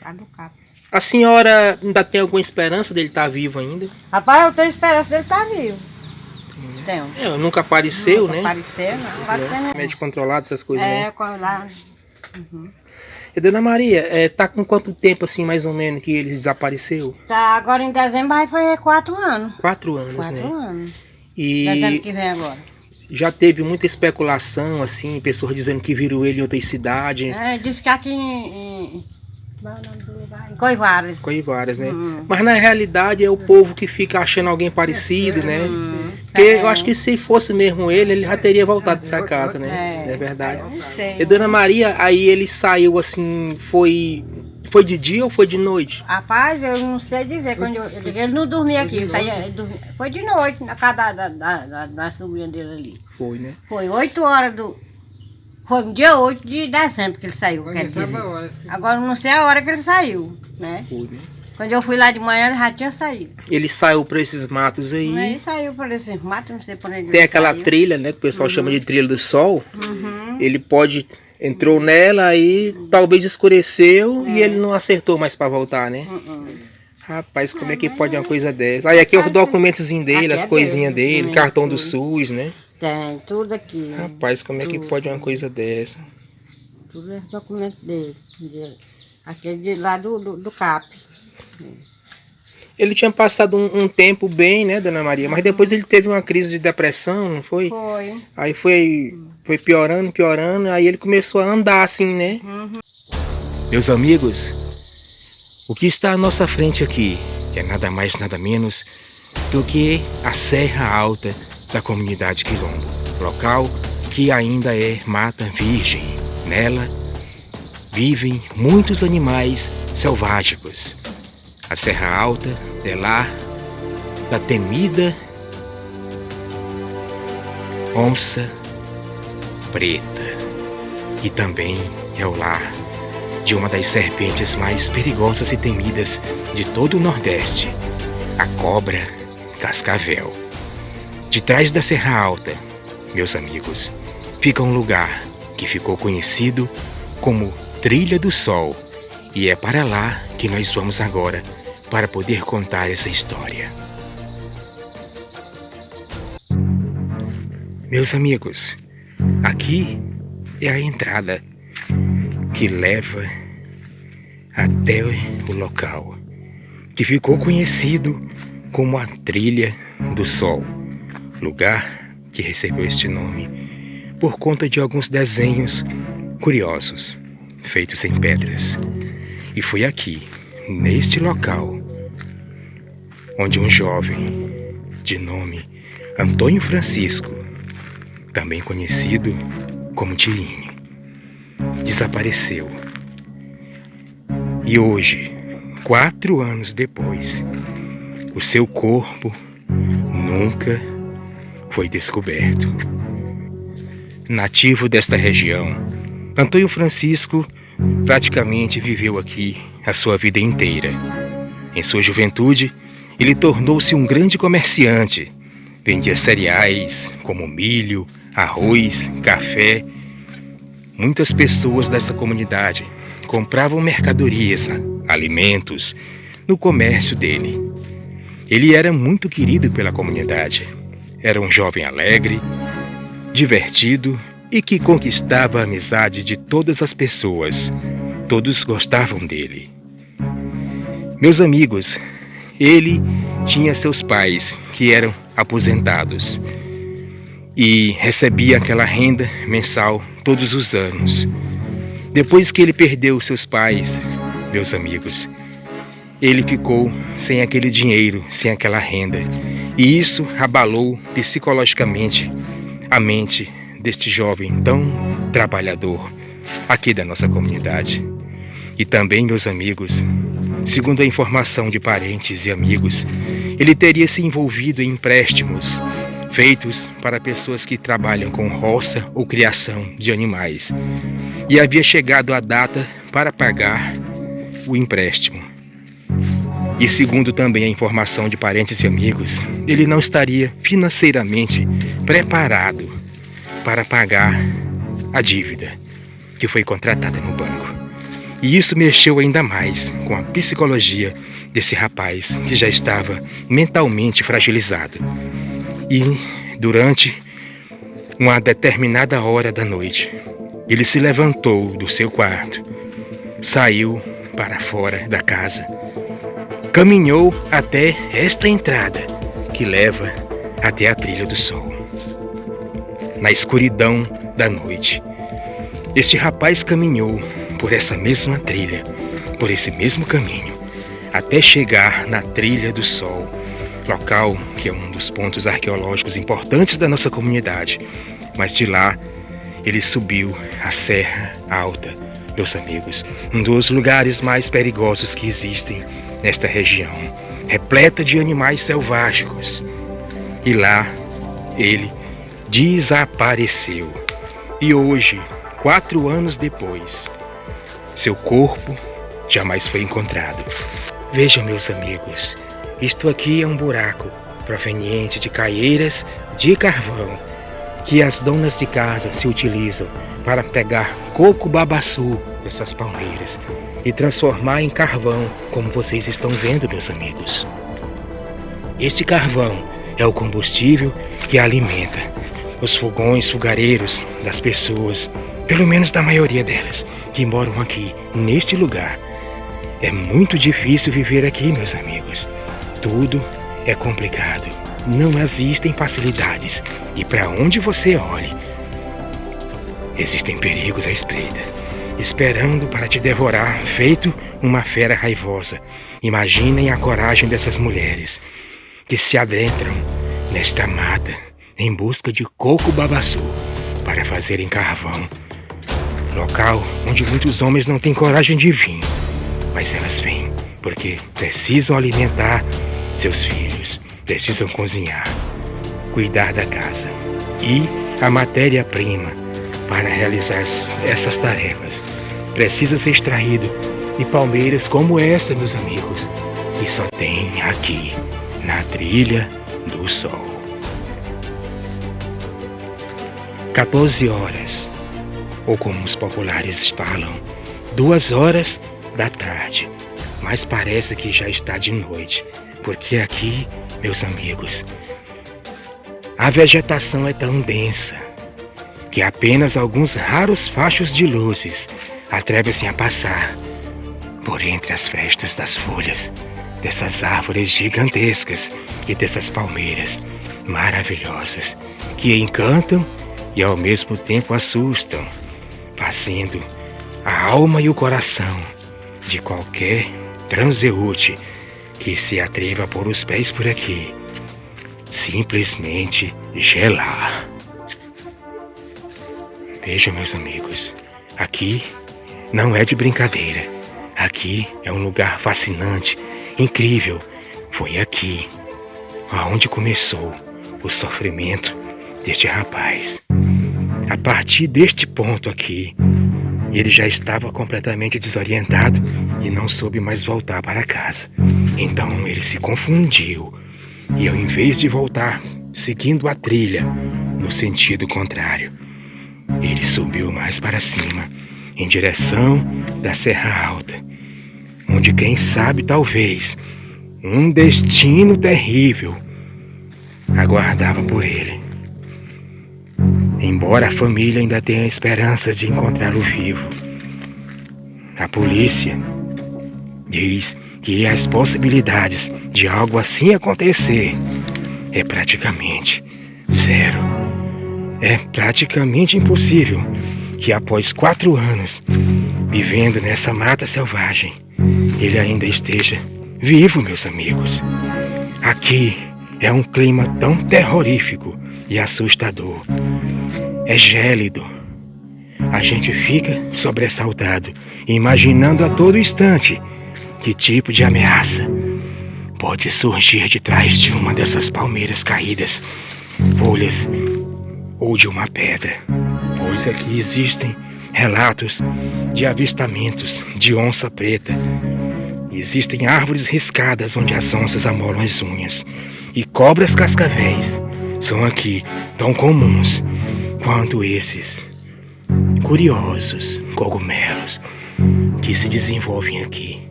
lá do CAP. A senhora ainda tem alguma esperança dele estar vivo ainda? Rapaz, eu tenho esperança dele estar vivo. Tenho. Nunca apareceu, Nunca né? apareceu, não. Agora tem Remédio controlado, essas coisas, né? lá. E Dona Maria, tá com quanto tempo, assim, mais ou menos, que ele desapareceu? Tá, agora em dezembro vai fazer 4 anos. 4 anos, 4 né? anos. E Dezembro que vem agora. já teve muita especulação, assim, pessoas dizendo que viram ele em outra cidade. Diz que aqui em Coivaras. Coivaras, né? Mas na realidade é o povo que fica achando alguém parecido, né? Porque eu acho que se fosse mesmo ele já teria voltado para casa, né? É verdade. Eu não sei. E Dona Maria, aí ele saiu assim, foi de dia ou foi de noite? Rapaz, eu não sei dizer. Quando ele não dormia aqui, foi de noite, na casa da sobrinha dele ali. Foi, né? Foi 8 horas Foi no dia 8 de dezembro que ele saiu, quer dizer. Agora eu não sei a hora que ele saiu, né? Foi, né? Quando eu fui lá de manhã, ele já tinha saído. Ele saiu para esses matos aí. Ele saiu por esses matos, não sei por onde Tem ele aquela saiu. trilha, né? Que o pessoal chama de trilha do sol. Ele entrou nela, aí talvez escureceu e ele não acertou mais para voltar, né? Rapaz, como é que pode uma coisa dessa? Aí aqui é os documentozinhos dele, as coisinhas dele, cartão do SUS, né? Tem, tudo aqui. Rapaz, como é que pode uma coisa dessa? Tudo é documento dele. Aquele de lá do CAP. Ele tinha passado um tempo bem, né, Dona Maria? Mas depois ele teve uma crise de depressão, não foi? Foi. Aí foi piorando, aí ele começou a andar assim, né? Meus amigos, o que está à nossa frente aqui é nada mais, nada menos do que a Serra Alta da comunidade Quilombo, local que ainda é mata virgem. Nela vivem muitos animais selváticos. A Serra Alta é lar da temida onça preta e também é o lar de uma das serpentes mais perigosas e temidas de todo o Nordeste, a cobra cascavel. De trás da Serra Alta, meus amigos, fica um lugar que ficou conhecido como Trilha do Sol, e é para lá que nós vamos agora para poder contar essa história. Meus amigos, aqui é a entrada que leva até o local que ficou conhecido como a Trilha do Sol, lugar que recebeu este nome por conta de alguns desenhos curiosos feitos em pedras. E foi aqui, neste local, onde um jovem de nome Antônio Francisco, também conhecido como Tirinho, desapareceu. E hoje, 4 anos depois, o seu corpo nunca foi descoberto. Nativo desta região, Antônio Francisco praticamente viveu aqui a sua vida inteira. Em sua juventude, ele tornou-se um grande comerciante. Vendia cereais como milho, arroz, café. Muitas pessoas dessa comunidade compravam mercadorias, alimentos, no comércio dele. Ele era muito querido pela comunidade. Era um jovem alegre, divertido e que conquistava a amizade de todas as pessoas. Todos gostavam dele. Meus amigos, ele tinha seus pais que eram aposentados e recebia aquela renda mensal todos os anos. Depois que ele perdeu seus pais, meus amigos, ele ficou sem aquele dinheiro, sem aquela renda. E isso abalou psicologicamente a mente deste jovem tão trabalhador aqui da nossa comunidade. E também, meus amigos, segundo a informação de parentes e amigos, ele teria se envolvido em empréstimos feitos para pessoas que trabalham com roça ou criação de animais. E havia chegado a data para pagar o empréstimo. E segundo também a informação de parentes e amigos, ele não estaria financeiramente preparado para pagar a dívida que foi contratada no banco. E isso mexeu ainda mais com a psicologia desse rapaz que já estava mentalmente fragilizado. E durante uma determinada hora da noite, ele se levantou do seu quarto, saiu para fora da casa, caminhou até esta entrada que leva até a Trilha do Sol. Na escuridão da noite, este rapaz caminhou por essa mesma trilha, por esse mesmo caminho, até chegar na Trilha do Sol, local que é um dos pontos arqueológicos importantes da nossa comunidade. Mas de lá, ele subiu a Serra Alta, meus amigos, um dos lugares mais perigosos que existem nesta região, repleta de animais selváticos. E lá, ele desapareceu. E hoje, 4 anos depois, seu corpo jamais foi encontrado. Vejam, meus amigos, isto aqui é um buraco proveniente de caieiras de carvão que as donas de casa se utilizam para pegar coco babaçu dessas palmeiras e transformar em carvão, como vocês estão vendo, meus amigos. Este carvão é o combustível que alimenta os fogões fogareiros das pessoas, pelo menos da maioria delas, que moram aqui, neste lugar. É muito difícil viver aqui, meus amigos. Tudo é complicado. Não existem facilidades. E para onde você olhe, existem perigos à espreita, esperando para te devorar, feito uma fera raivosa. Imaginem a coragem dessas mulheres que se adentram nesta mata em busca de coco babaçu para fazerem carvão. Local onde muitos homens não têm coragem de vir, mas elas vêm porque precisam alimentar seus filhos, precisam cozinhar, cuidar da casa. E a matéria-prima para realizar essas tarefas precisa ser extraído de palmeiras como essa, meus amigos, que só tem aqui na Trilha do Sol. 14 horas, ou como os populares falam, 2 horas da tarde, mas parece que já está de noite, porque aqui, meus amigos, a vegetação é tão densa que apenas alguns raros fachos de luzes atrevam-se a passar por entre as frestas das folhas dessas árvores gigantescas e dessas palmeiras maravilhosas que encantam e ao mesmo tempo assustam, fazendo a alma e o coração de qualquer transeúnte que se atreva a pôr os pés por aqui simplesmente gelar. Vejam, meus amigos, aqui não é de brincadeira. Aqui é um lugar fascinante, incrível. Foi aqui aonde começou o sofrimento deste rapaz. A partir deste ponto aqui, ele já estava completamente desorientado e não soube mais voltar para casa. Então ele se confundiu e, ao invés de voltar seguindo a trilha no sentido contrário, ele subiu mais para cima, em direção da Serra Alta, onde, quem sabe, talvez um destino terrível aguardava por ele. Embora a família ainda tenha esperanças de encontrá-lo vivo, a polícia diz que as possibilidades de algo assim acontecer é praticamente zero. É praticamente impossível que, após 4 anos vivendo nessa mata selvagem, ele ainda esteja vivo, meus amigos. Aqui é um clima tão terrorífico e assustador. É gélido. A gente fica sobressaltado, imaginando a todo instante que tipo de ameaça pode surgir de trás de uma dessas palmeiras caídas, folhas ou de uma pedra. Pois aqui existem relatos de avistamentos de onça preta. Existem árvores riscadas onde as onças amolam as unhas. E cobras cascavéis são aqui tão comuns quanto esses curiosos cogumelos que se desenvolvem aqui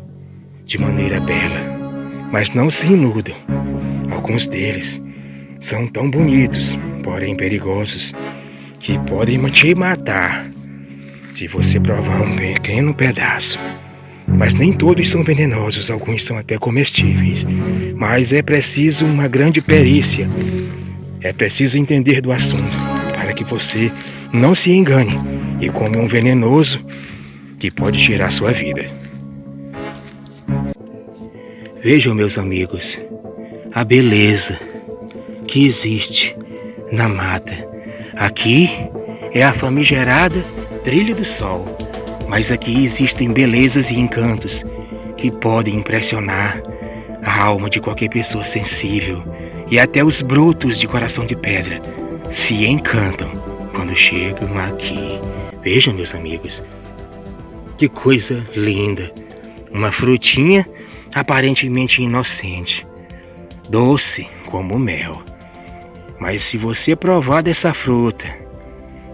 de maneira bela, mas não se iludam. Alguns deles são tão bonitos, porém perigosos, que podem te matar se você provar um pequeno pedaço. Mas nem todos são venenosos, alguns são até comestíveis. Mas é preciso uma grande perícia. É preciso entender do assunto para que você não se engane e come um venenoso que pode tirar sua vida. Vejam, meus amigos, a beleza que existe na mata. Aqui é a famigerada Trilha do Sol, mas aqui existem belezas e encantos que podem impressionar a alma de qualquer pessoa sensível, e até os brutos de coração de pedra se encantam quando chegam aqui. Vejam, meus amigos, que coisa linda! Uma frutinha aparentemente inocente, doce como mel. Mas se você provar dessa fruta,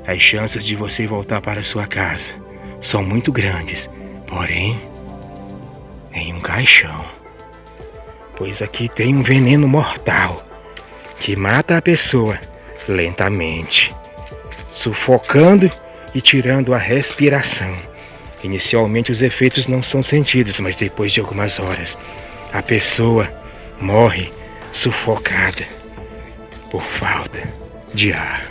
as chances de você voltar para sua casa são muito grandes, porém em um caixão, pois aqui tem um veneno mortal que mata a pessoa lentamente, sufocando e tirando a respiração. Inicialmente os efeitos não são sentidos, mas depois de algumas horas a pessoa morre sufocada por falta de ar.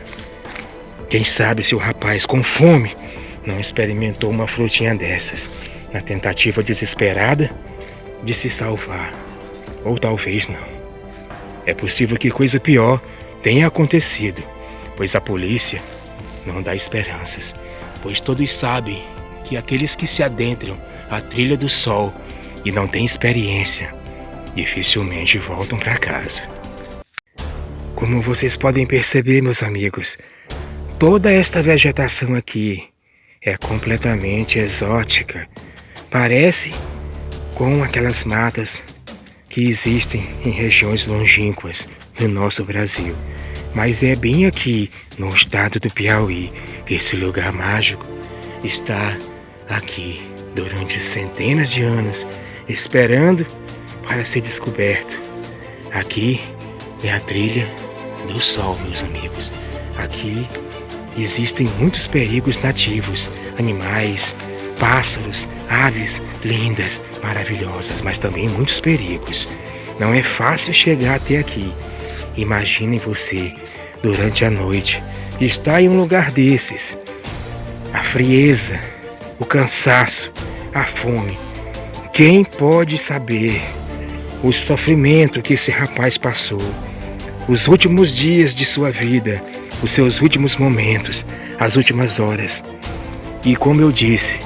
Quem sabe se o rapaz com fome não experimentou uma frutinha dessas na tentativa desesperada de se salvar, ou talvez não. É possível que coisa pior tenha acontecido, pois a polícia não dá esperanças, pois todos sabem que aqueles que se adentram à Trilha do Sol e não têm experiência dificilmente voltam para casa. Como vocês podem perceber, meus amigos, toda esta vegetação aqui é completamente exótica. Parece com aquelas matas que existem em regiões longínquas do nosso Brasil. Mas é bem aqui, no estado do Piauí, que esse lugar mágico está aqui durante centenas de anos, esperando para ser descoberto. Aqui é a Trilha do Sol, meus amigos. Aqui existem muitos perigos nativos, animais, pássaros, aves lindas, maravilhosas, mas também muitos perigos. Não é fácil chegar até aqui. Imaginem você, durante a noite, estar em um lugar desses. A frieza, o cansaço, a fome. Quem pode saber o sofrimento que esse rapaz passou? Os últimos dias de sua vida, os seus últimos momentos, as últimas horas. E como eu disse,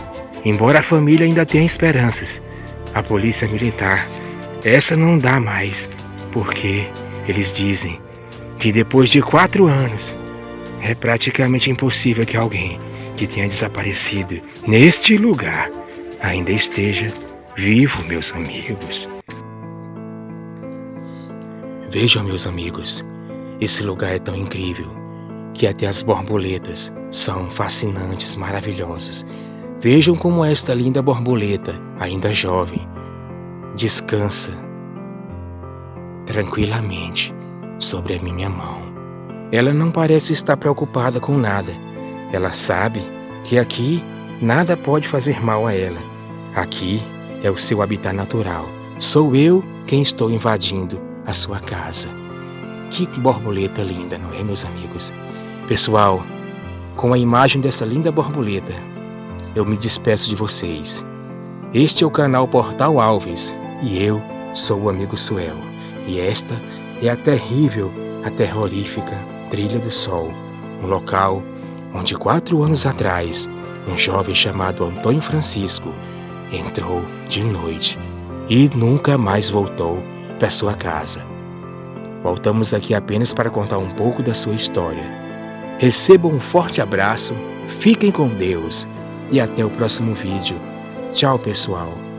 embora a família ainda tenha esperanças, a polícia militar, essa não dá mais, porque eles dizem que depois de 4 anos é praticamente impossível que alguém que tenha desaparecido neste lugar ainda esteja vivo, meus amigos. Vejam, meus amigos, esse lugar é tão incrível que até as borboletas são fascinantes, maravilhosas. Vejam como esta linda borboleta, ainda jovem, descansa tranquilamente sobre a minha mão. Ela não parece estar preocupada com nada. Ela sabe que aqui nada pode fazer mal a ela. Aqui é o seu habitat natural. Sou eu quem estou invadindo a sua casa. Que borboleta linda, não é, meus amigos? Pessoal, com a imagem dessa linda borboleta, eu me despeço de vocês. Este é o canal Portal Alves e eu sou o amigo Suel. E esta é a terrível, a terrorífica Trilha do Sol, um local onde 4 anos atrás um jovem chamado Antônio Francisco entrou de noite e nunca mais voltou para sua casa. Voltamos aqui apenas para contar um pouco da sua história. Recebam um forte abraço, fiquem com Deus e até o próximo vídeo. Tchau, pessoal.